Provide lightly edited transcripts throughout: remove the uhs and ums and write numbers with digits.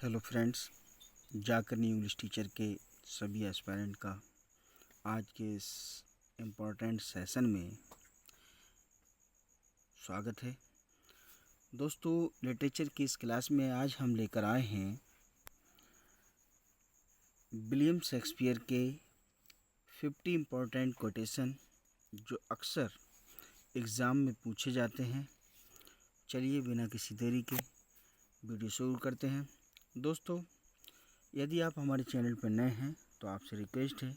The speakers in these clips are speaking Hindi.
हेलो फ्रेंड्स, जाकरनी इंग्लिश टीचर के सभी एस्पायरेंट का आज के इस इम्पोर्टेंट सेशन में स्वागत है। दोस्तों, लिटरेचर की इस क्लास में आज हम लेकर आए हैं विलियम शेक्सपियर के 50 इम्पोर्टेंट कोटेशन जो अक्सर एग्ज़ाम में पूछे जाते हैं। चलिए बिना किसी देरी के वीडियो शुरू करते हैं। दोस्तों, यदि आप हमारे चैनल पर नए हैं तो आपसे रिक्वेस्ट है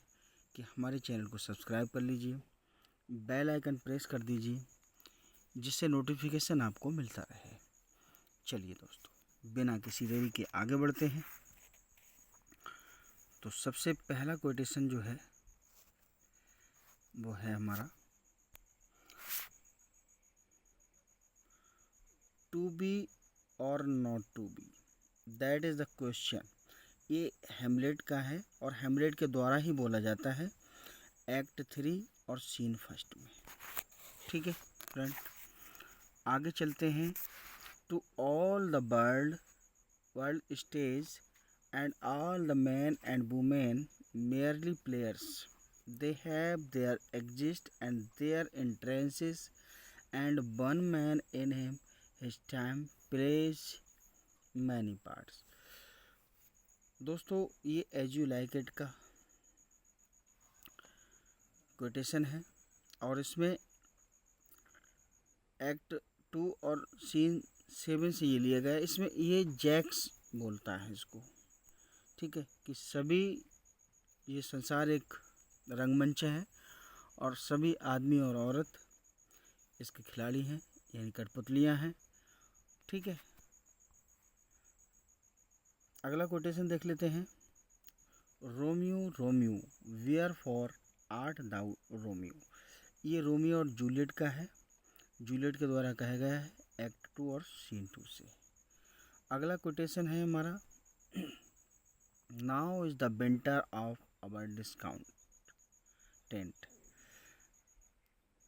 कि हमारे चैनल को सब्सक्राइब कर लीजिए, बेल आइकन प्रेस कर दीजिए जिससे नोटिफिकेशन आपको मिलता रहे। चलिए दोस्तों, बिना किसी देरी के आगे बढ़ते हैं। तो सबसे पहला कोटेशन जो है वो है हमारा, टू बी और not to be, that is the question. ये हेमलेट का है और हेमलेट के द्वारा ही बोला जाता है एक्ट 3 और सीन फर्स्ट में। ठीक है फ्रेंड, आगे चलते हैं। To all the world stage and all the men and women merely players. They have their exist and their entrances, and one man in him his time plays many parts. दोस्तों, ये एज यू लाइक इट का कोटेशन है और इसमें एक्ट 2 और सीन 7 से ये लिया गया है। इसमें ये जैक्स बोलता है इसको, ठीक है, कि सभी ये संसार एक रंगमंच है और सभी आदमी और औरत इसके खिलाड़ी हैं, यानी कठपुतलियाँ हैं। ठीक है, अगला कोटेशन देख लेते हैं। Romeo Romeo wherefore art thou Romeo. ये रोमियो और जूलियट का है, जूलियट के द्वारा कहा गया है एक्ट 2 और सीन 2 से। अगला कोटेशन है हमारा, now is the winter of our discount tent.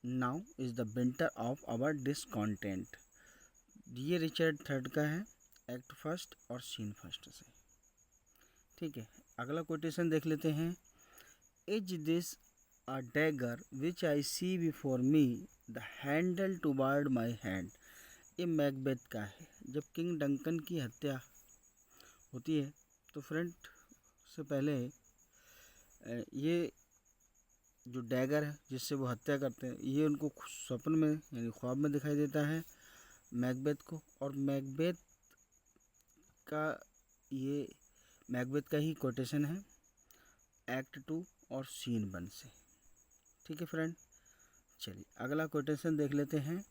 Now is the winter of our discontent. ये रिचर्ड थर्ड का है एक्ट फर्स्ट और सीन फर्स्ट से। ठीक है, अगला कोटेशन देख लेते हैं। Is this a dagger which I see before me the handle toward my hand. ये मैकबेथ का है। जब किंग डंकन की हत्या होती है तो फ्रेंड से पहले ये जो डैगर है जिससे वो हत्या करते हैं, ये उनको स्वप्न में यानी ख्वाब में दिखाई देता है मैकबेथ को, और मैकबेथ का ही कोटेशन है एक्ट 2 और सीन 1 से। ठीक है फ्रेंड, चलिए अगला कोटेशन देख लेते हैं।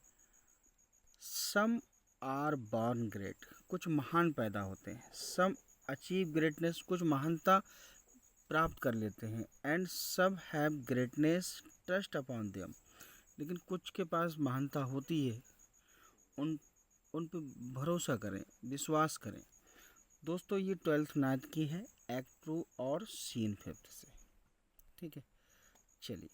सम आर बॉर्न ग्रेट, कुछ महान पैदा होते हैं। सम अचीव ग्रेटनेस, कुछ महानता प्राप्त कर लेते हैं। एंड सब have greatness trust upon them, लेकिन कुछ के पास महानता होती है, उन पे भरोसा करें, विश्वास करें। दोस्तों, ये 12th नाथ की है एक्ट 2 और सीन 5 से। ठीक है, चलिए।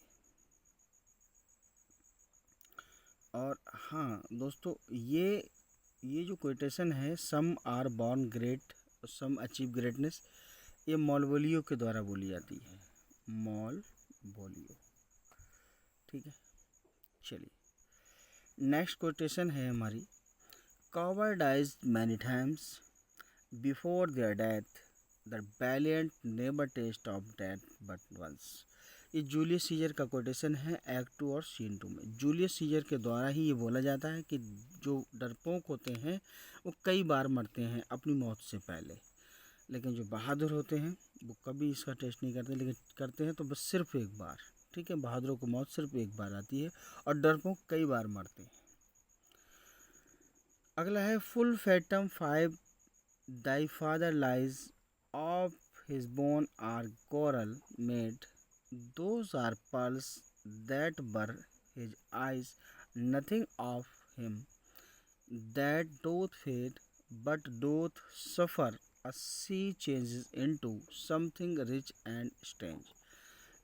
और हाँ दोस्तों, ये जो कोटेशन है, सम आर बॉर्न ग्रेट और सम अचीव ग्रेटनेस, ये मॉलवोलियो के द्वारा बोली जाती है, मॉलवोलियो। ठीक है, चलिए नेक्स्ट कोटेशन है हमारी, coward dies many times before their death, the valiant never taste of death but once. ये जूलियस सीजर का कोटेशन है एक्ट 2 और सीन 2 में। जूलियस सीजर के द्वारा ही ये बोला जाता है कि जो डरपोक होते हैं वो कई बार मरते हैं अपनी मौत से पहले, लेकिन जो बहादुर होते हैं वो कभी इसका टेस्ट नहीं करते, लेकिन करते हैं तो बस सिर्फ एक बार। ठीक है, बहादुरों को मौत सिर्फ एक बार आती है और डरपोक कई बार मरते हैं। अगला है, full Phantom 5 thy father lies of his bone are coral made, those are pearls that were his eyes, nothing of him that doth fade, but doth suffer a sea changes into something rich and strange।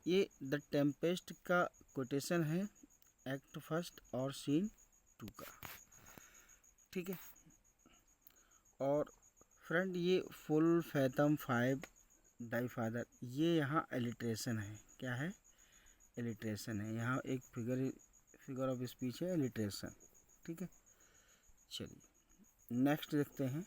ये द टेम्पेस्ट का कोटेशन है एक्ट फर्स्ट और सीन 2 का। ठीक है, और फ्रेंड ये फुल फैथम 5 दाई फादर, ये यहाँ एलिट्रेशन है। क्या है? एलिट्रेशन है। यहाँ एक फिगर ऑफ स्पीच है, एलिट्रेशन। ठीक है, चलिए नेक्स्ट देखते हैं।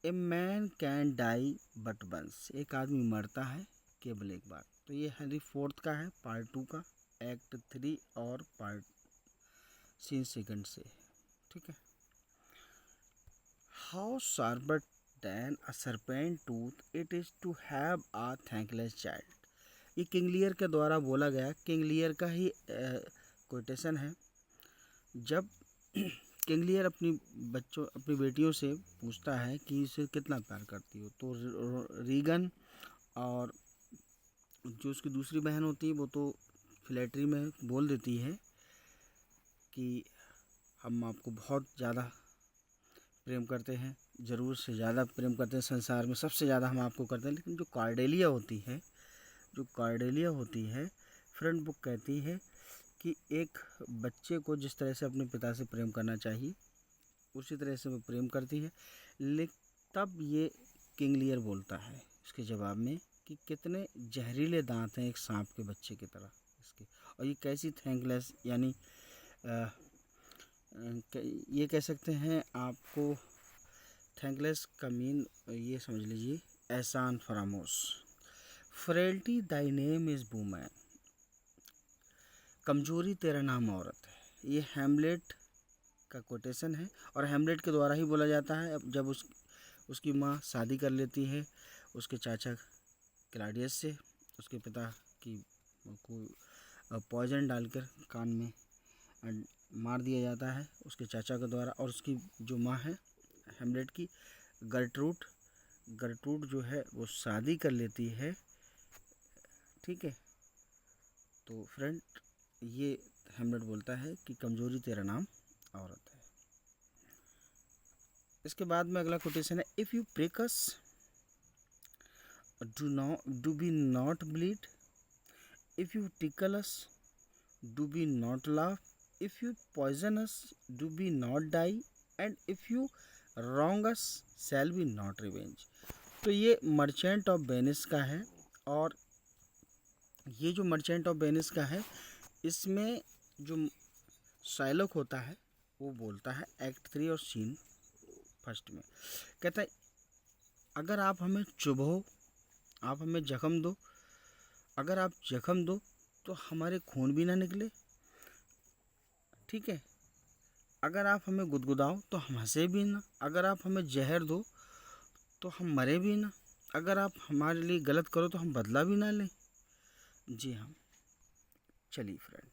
A man can die but once, एक आदमी मरता है केवल एक बार। तो ये हेनरी फोर्थ का है, पार्ट 2 का, एक्ट 3 और पार्ट सीन सेकंड से। ठीक है। How sharper than a serpent tooth it is to have a thankless child, ये किंग लियर के द्वारा बोला गया, किंग लियर का ही कोटेशन है। जब किंग लियर अपनी बेटियों से पूछता है कि इसे कितना प्यार करती हो, तो रीगन और जो उसकी दूसरी बहन होती है वो तो फ्लैटरी में बोल देती है कि हम आपको बहुत ज़्यादा प्रेम करते हैं, ज़रूर से ज़्यादा प्रेम करते हैं, संसार में सबसे ज़्यादा हम आपको करते हैं। लेकिन जो कार्डेलिया होती है फ्रेंड, वो कहती है कि एक बच्चे को जिस तरह से अपने पिता से प्रेम करना चाहिए उसी तरह से वो प्रेम करती है। लेकिन तब ये किंग लियर बोलता है इसके जवाब में कि कितने जहरीले दांत हैं एक सांप के बच्चे की तरह इसके, और ये कैसी थैंकलेस, यानी ये कह सकते हैं आपको थैंकलेस का मीन ये समझ लीजिए, एहसान फरामोश। Frailty thy name is woman, कमजोरी तेरा नाम औरत है। ये हैमलेट का कोटेशन है और हैमलेट के द्वारा ही बोला जाता है। अब जब उसकी माँ शादी कर लेती है उसके चाचा क्लाडियस से, उसके पिता की को पॉइजन डालकर कान में मार दिया जाता है उसके चाचा के द्वारा। और उसकी जो माँ है हैमलेट की, गर्ट्रूड जो है वो शादी कर लेती है। ठीक है, तो फ्रेंड ये हैमलेट बोलता है कि कमजोरी तेरा नाम औरत है। इसके बाद में अगला कोटेशन है, if you break us do we not bleed, if you tickle us do we not laugh, if you poison us do we not die, and if you wrong us shall we not revenge. तो ये मर्चेंट ऑफ वेनिस का है, और ये जो मर्चेंट ऑफ वेनिस का है इसमें जो शाइलॉक होता है वो बोलता है एक्ट 3 और सीन फर्स्ट में, कहता है अगर आप हमें चुभो, आप हमें जख्म दो, अगर आप जख्म दो तो हमारे खून भी ना निकले। ठीक है, अगर आप हमें गुदगुदाओ तो हम हंसे भी ना, अगर आप हमें जहर दो तो हम मरे भी ना, अगर आप हमारे लिए गलत करो तो हम बदला भी ना लें। जी हाँ, चलिए फ्रेंड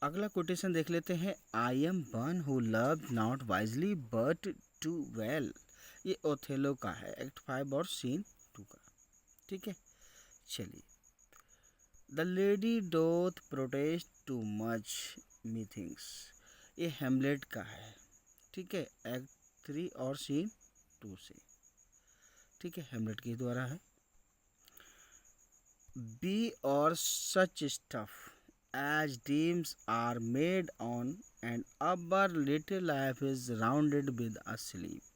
अगला कोटेशन देख लेते हैं। I am one who love not wisely but too well, ये ओथेलो का है, एक्ट 5 और सीन 2 का। ठीक है, चलिए। The lady doth protest too much methinks, ये हेमलेट का है। ठीक है, एक्ट 3 और सीन 2 से। ठीक है, हेमलेट के द्वारा है। बी और such stuff as dreams are made on and our little life is rounded with a sleep,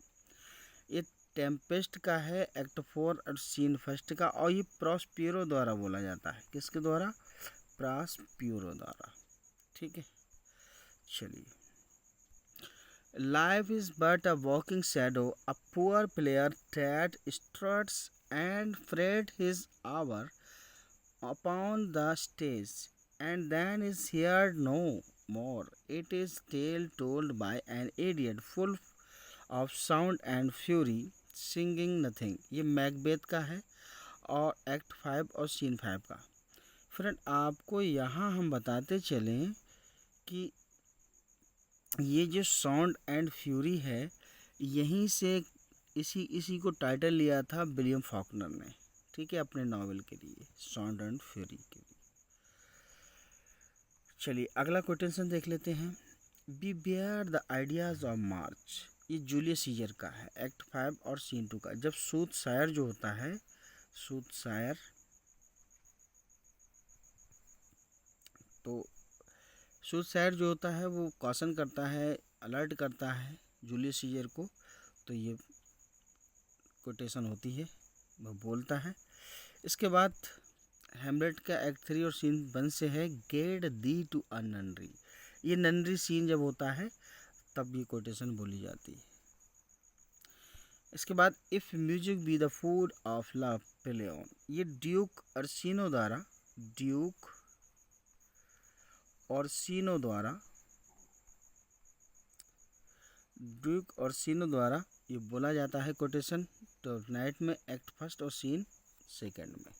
ये टेम्पेस्ट का है, एक्ट 4 और सीन फर्स्ट का, और ये प्रॉस्पिरो द्वारा बोला जाता है। किसके द्वारा? प्रॉस्पिरो द्वारा। ठीक है, चलिए। Life is but a walking shadow, a poor player that struts and fret his hour upon the stage and then is heard no more. It is tale told by an idiot full of sound and fury singing nothing, ये मैकबेथ का है और एक्ट 5 और सीन 5 का। फ्रेंड आपको यहाँ हम बताते चलें कि ये जो साउंड एंड फ्यूरी है यहीं से इसी को टाइटल लिया था विलियम फॉकनर ने। ठीक है, अपने नावल के लिए, साउंड एंड फ्यूरी के लिए। चलिए अगला क्वेश्चन देख लेते हैं। Beware the ides of March, ये जूलियस सीजर का है, एक्ट 5 और सीन 2 का। जब सूदशायर जो होता है, सूदशायर तो सूदशायर जो होता है वो कॉशन करता है, अलर्ट करता है जूलियस सीजर को, तो ये कोटेशन होती है, वह बोलता है। इसके बाद हेमलेट का एक्ट 3 और सीन 1 से है गेट दी टू अ ननरी। ये ननरी सीन जब होता है तब ये कोटेशन बोली जाती है। इसके बाद if music be the food of love play on, ये ड्यूक अर्सिनो द्वारा ये बोला जाता है कोटेशन, तो नाइट में एक्ट 1 और सीन 2 में।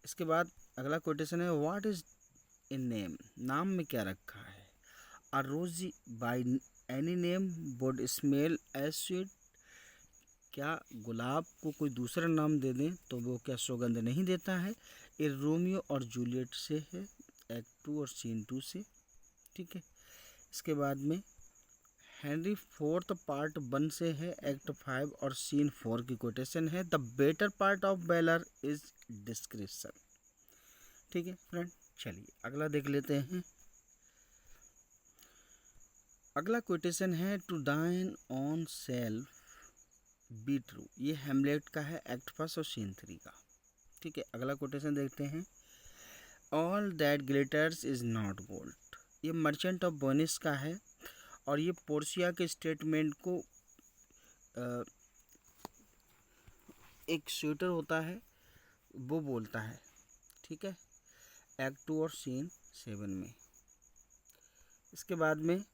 इसके बाद अगला कोटेशन है व्हाट इज इन नेम, नाम में क्या रखा है। A rose by any name would smell as sweet, क्या गुलाब को कोई दूसरा नाम दे दें तो वो क्या सुगंध नहीं देता है। ये रोमियो और जूलियट से है, एक्ट 2 और सीन 2 से, ठीक है। इसके बाद में हेनरी 4 पार्ट 1 से है, एक्ट 5 और सीन 4 की कोटेशन है। The better part of velar is description, ठीक है फ्रेंड। चलिए अगला देख लेते हैं। अगला कोटेशन है to thine own self be true, ये हेमलेट का है, एक्ट 1 और सीन 3 का, ठीक है। अगला कोटेशन देखते हैं all that glitters is not gold, ये मर्चेंट ऑफ वेनिस का है और ये पोर्शिया के स्टेटमेंट को एक स्वेटर होता है वो बोलता है, ठीक है, एक्ट 2 और सीन 7 में। इसके बाद में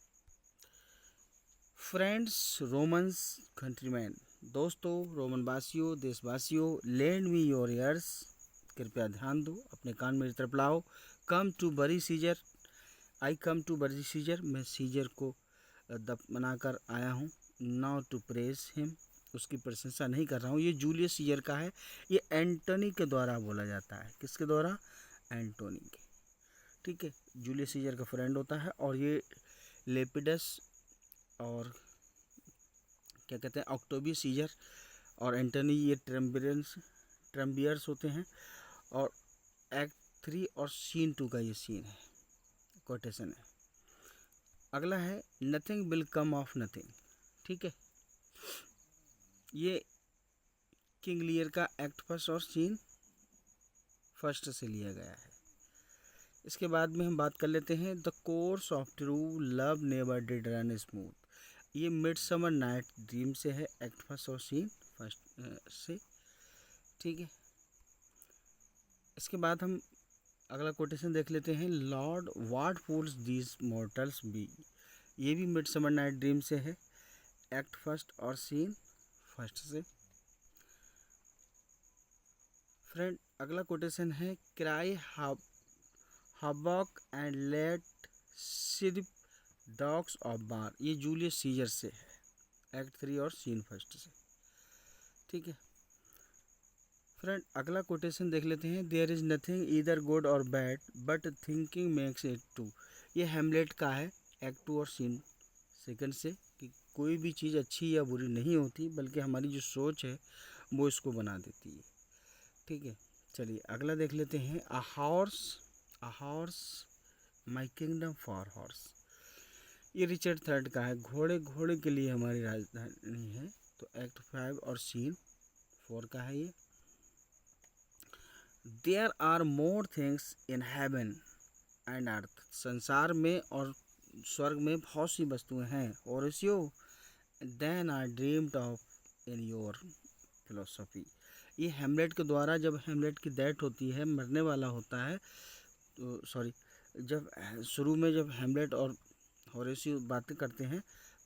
फ्रेंड्स रोमन्स कंट्रीमैन, दोस्तों रोमन वासियों देशवासियों, लेंड मी योर ईयर्स, कृपया ध्यान दो, अपने कान मेरी तरफ लाओ। Come to bury Caesar, I come to bury Caesar, मैं सीजर को मनाकर आया हूँ। नॉट टू प्रेज हिम, उसकी प्रशंसा नहीं कर रहा हूँ। ये जूलियस सीजर का है, ये एंटोनी के द्वारा बोला जाता है। किसके द्वारा? एंटोनी के, ठीक है। जूलियस सीजर का फ्रेंड होता है और ये लेपिडस और क्या कहते हैं ऑक्टोबियस सीजर और एंटोनी ये ट्रम्बियर्स होते हैं। और एक्ट 3 और सीन 2 का ये सीन है, कोटेशन है। अगला है nothing will come of nothing, ठीक है। ये किंग लियर का एक्ट 1 और सीन 1 से लिया गया है। इसके बाद में हम बात कर लेते हैं the course of true love never did run smooth, ये मिडसमर नाइट ड्रीम से है, एक्ट 1 और सीन 1 से, ठीक है। इसके बाद हम अगला कोटेशन देख लेते हैं Lord what fools these mortals be, ये भी मिडसमर नाइट ड्रीम से है, एक्ट 1 और सीन 1 से। फ्रेंड अगला कोटेशन है क्राई हवॉक एंड लेट सिर्फ डॉग्स ऑफ बार, ये जूलियस सीजर से है, एक्ट 3 और सीन 1 से, ठीक है। फ्रेंड अगला कोटेशन देख लेते हैं there is nothing either good or bad but thinking makes it so, ये हेमलेट का है, एक्ट 2 और सीन 2 से, कि कोई भी चीज़ अच्छी या बुरी नहीं होती बल्कि हमारी जो सोच है वो इसको बना देती है, ठीक है। चलिए अगला देख लेते हैं a horse my kingdom for horse, ये रिचर्ड थर्ड का है, घोड़े के लिए हमारी राजधानी है, तो एक्ट 5 और सीन 4 का है ये। There are more things in heaven and earth, संसार में और स्वर्ग में बहुत सी वस्तुएं हैं, Horatio than I dreamed of in your philosophy, ये हेमलेट के द्वारा, जब हेमलेट की डेथ होती है, मरने वाला होता है, तो सॉरी, जब शुरू में जब हेमलेट और होरेसियो बातें करते हैं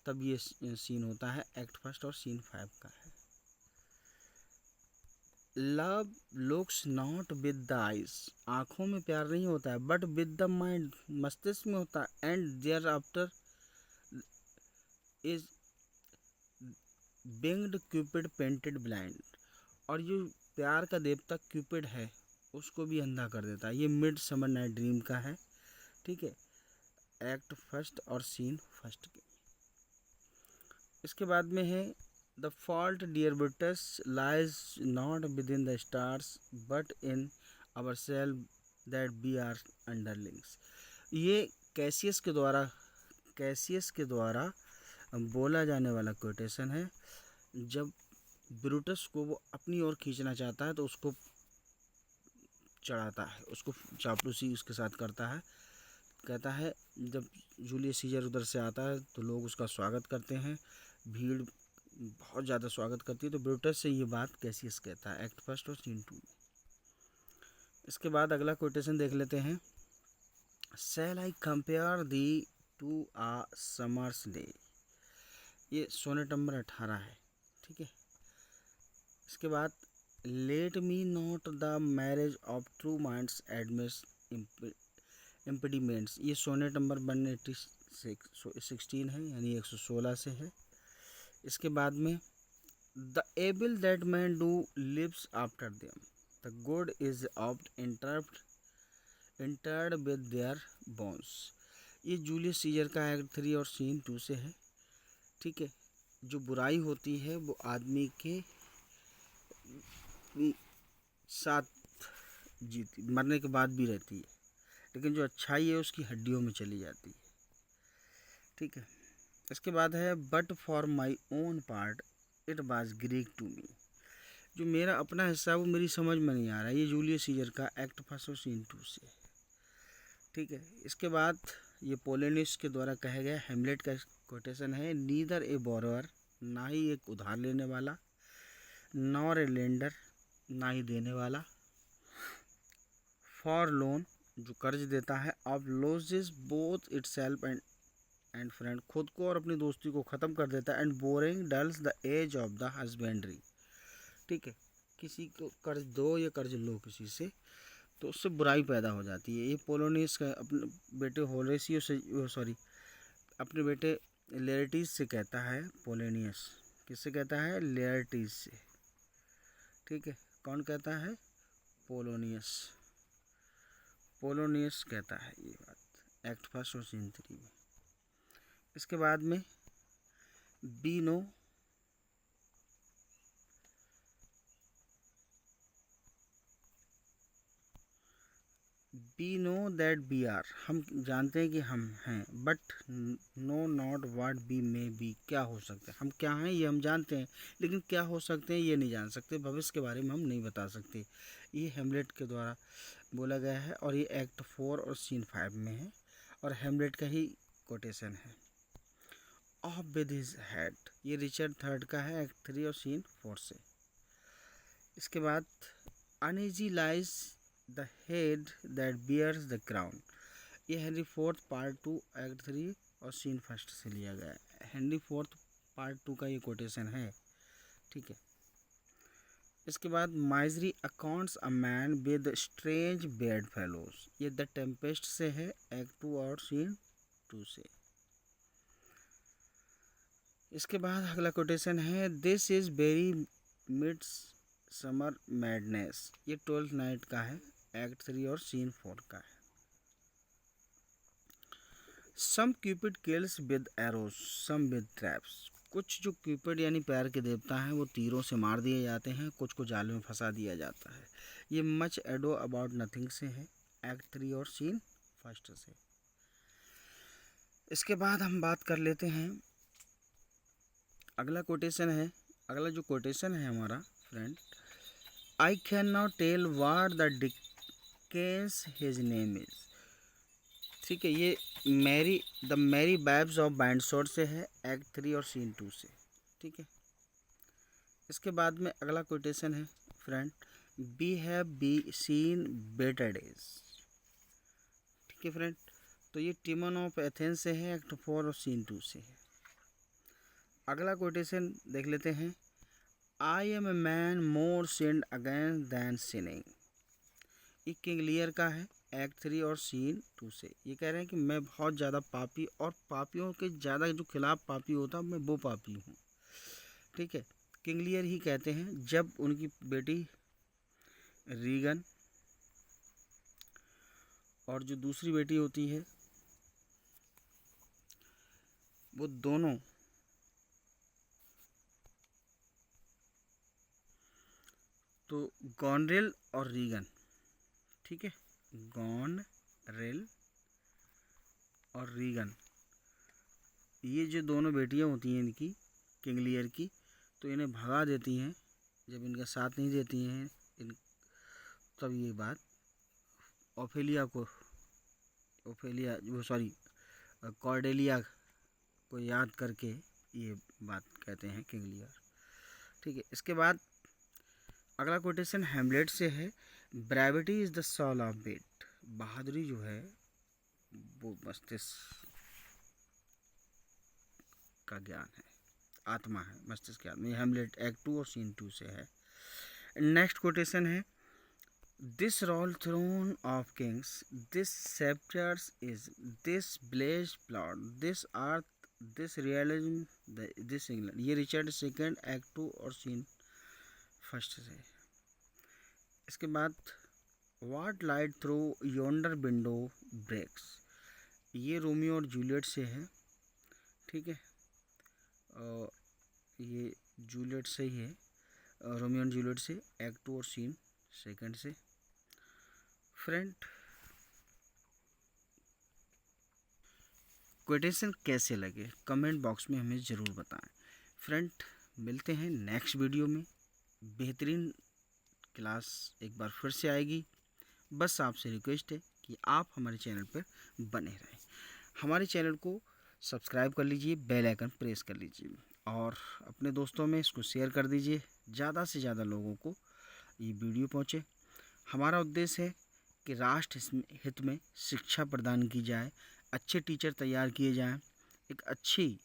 तब ये सीन होता है, एक्ट 1 और सीन 5 का है। Love looks not with the eyes, आँखों में प्यार नहीं होता है, बट विद द माइंड, मस्तिष्क में होता है, and there after is winged Cupid painted blind, और जो प्यार का देवता क्यूपिड है उसको भी अंधा कर देता है, ये मिड समर नाइट ड्रीम का है, ठीक है, एक्ट 1 और सीन 1 के। इसके बाद में है the fault dear Brutus lies not within the stars but in our self that we are underlings, ये कैसियस के द्वारा बोला जाने वाला कोटेशन है जब ब्रूटस को वो अपनी ओर खींचना चाहता है तो उसको चढ़ाता है, उसको चापलूसी उसके साथ करता है। कहता है जब जूलियस सीजर उधर से आता है तो लोग उसका स्वागत करते हैं, भीड़ बहुत ज़्यादा स्वागत करती है। तो ब्रूटस से ये बात कैसियस कहता है एक्ट फर्स्ट और सीन 2 में। इसके बाद अगला कोटेशन देख लेते हैं। Shall I compare thee to a summer's day, ये सोनेट नंबर 18 है, ठीक है। इसके बाद let me not the marriage of true minds admit impediments, ये सोनेट नंबर 186 है, यानी 116 से है। इसके बाद में the evil that men do lives after them, the good is oft interred with their bones, ये जूलियस सीजर का एक्ट 3 और सीन 2 से है, ठीक है। जो बुराई होती है वो आदमी के साथ जीती, मरने के बाद भी रहती है, लेकिन जो अच्छाई है उसकी हड्डियों में चली जाती है, ठीक है। इसके बाद है but for my own part it was Greek to me, जो मेरा अपना हिस्सा है वो मेरी समझ में नहीं आ रहा है, ये जूलियस सीजर का एक्ट फर्स्ट और सीन 2 से है, ठीक है। इसके बाद ये पोलेनियस के द्वारा कहा गया हेमलेट का कोटेशन है, नीदर ए बोरोअर, ना ही एक उधार लेने वाला, नॉर ए लेंडर, ना ही देने वाला, फॉर लोन, जो कर्ज देता है, of losses both itself and friend, खुद को और अपनी दोस्ती को ख़त्म कर देता है, and borrowing dulls the edge of the husbandry, ठीक है। किसी को कर्ज दो या कर्ज लो किसी से तो उससे बुराई पैदा हो जाती है। ये पोलोनियस का अपने बेटे होरेसियो से अपने बेटे लेरटीज से कहता है पोलोनियस, किससे कहता है? लेरटीज से, ठीक है। कौन कहता है? पोलोनियस कहता है ये बात एक्ट फर्स्ट और सीन 3 में। इसके बाद में we know that we are, हम जानते हैं कि हम हैं, but know not what we may be, क्या हो सकते हैं, हम क्या हैं ये हम जानते हैं, लेकिन क्या हो सकते हैं ये नहीं जान सकते, भविष्य के बारे में हम नहीं बता सकते। ये हेमलेट के द्वारा बोला गया है और ये एक्ट 4 और सीन 5 में है और हेमलेट का ही कोटेशन है। ऑफ विद हिज हेड, ये रिचर्ड थर्ड का है एक्ट 3 और सीन 4 से। इसके बाद uneasy lies the head that wears the crown, ये हेनरी फोर्थ पार्ट 2 एक्ट 3 और सीन फर्स्ट से लिया गया है। हेनरी फोर्थ पार्ट 2 का ये कोटेशन है, ठीक है। इसके बाद misery accounts a man with strange bed fellows, ये द टेम्पेस्ट से है एक्ट 2 और सीन 2 से। इसके बाद अगला कोटेशन है this is very midsummer madness, ये 12th नाइट का है एक्ट 3 और सीन 4 का है। Some Cupid kills with arrows some with traps, कुछ जो क्यूपिड यानी प्यार के देवता हैं वो तीरों से मार दिए जाते हैं, कुछ को जाल में फंसा दिया जाता है। ये मच एडो अबाउट नथिंग से है एक्ट 3 और सीन फर्स्ट से। इसके बाद हम बात कर लेते हैं अगला जो कोटेशन है हमारा friend, I can not tell what the dickens his name is, ठीक है। ये the Merry Wives of Windsor से है एक्ट 3 और सीन 2 से, ठीक है। इसके बाद में अगला कोटेशन है friend, we have been seen better days, ठीक है फ्रेंड। तो ये टिमन ऑफ एथेंस से है एक्ट 4 और सीन 2 से है। अगला कोटेशन देख लेते हैं, I am a man more sinned against than sinning, ये किंग लियर का है एक्ट 3 और सीन 2 से। ये कह रहे हैं कि मैं बहुत ज़्यादा पापी और पापियों के ज़्यादा जो खिलाफ पापी होता मैं वो पापी हूँ, ठीक है। किंग लियर ही कहते हैं जब उनकी बेटी रीगन और जो दूसरी बेटी होती है वो दोनों तो गॉनरेल और रीगन, ठीक है, गॉनरेल और रीगन ये जो दोनों बेटियां होती हैं इनकी, किंग लियर की, तो इन्हें भगा देती हैं जब इनका साथ नहीं देती हैं इन, तब ये बात ओफेलिया को, ओफेलिया वो सॉरी कॉर्डेलिया को याद करके ये बात कहते हैं किंग लियर। ठीक है, इसके बाद अगला कोटेशन हैमलेट से है, brevity is the soul of wit. बहादुरी जो है वो मस्तिष्क का ज्ञान है, आत्मा है, मस्तिष्क का आत्मा। हैमलेट एक्ट 2 और सीन 2 से है। नेक्स्ट कोटेशन है, this royal throne of kings, this sceptred isle, this blessed plot, this earth, this realism, this England. ये रिचर्ड सेकंड एक्ट 2 और सीन फर्स्ट से। इसके बाद what light through yonder window breaks, ये रोमियो और जूलियट से है। ठीक है, ये जूलियट से ही है, रोमियो और जूलियट से, एक्ट 2 और सीन सेकंड से। फ्रेंड, कोटेशन कैसे लगे कमेंट बॉक्स में हमें ज़रूर बताएं। फ्रेंड, मिलते हैं नेक्स्ट वीडियो में। बेहतरीन क्लास एक बार फिर से आएगी। बस आपसे रिक्वेस्ट है कि आप हमारे चैनल पर बने रहें। हमारे चैनल को सब्सक्राइब कर लीजिए, बेल आइकन प्रेस कर लीजिए और अपने दोस्तों में इसको शेयर कर दीजिए। ज़्यादा से ज़्यादा लोगों को ये वीडियो पहुँचे। हमारा उद्देश्य है कि राष्ट्र हित में शिक्षा प्रदान की जाए, अच्छे टीचर तैयार किए जाएं, एक अच्छी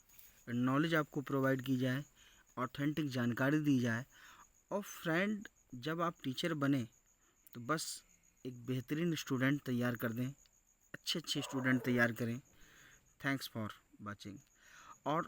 नॉलेज आपको प्रोवाइड की जाए, ऑथेंटिक जानकारी दी जाए। और फ्रेंड, जब आप टीचर बने तो बस एक बेहतरीन स्टूडेंट तैयार कर दें, अच्छे स्टूडेंट तैयार करें। Thanks for watching. और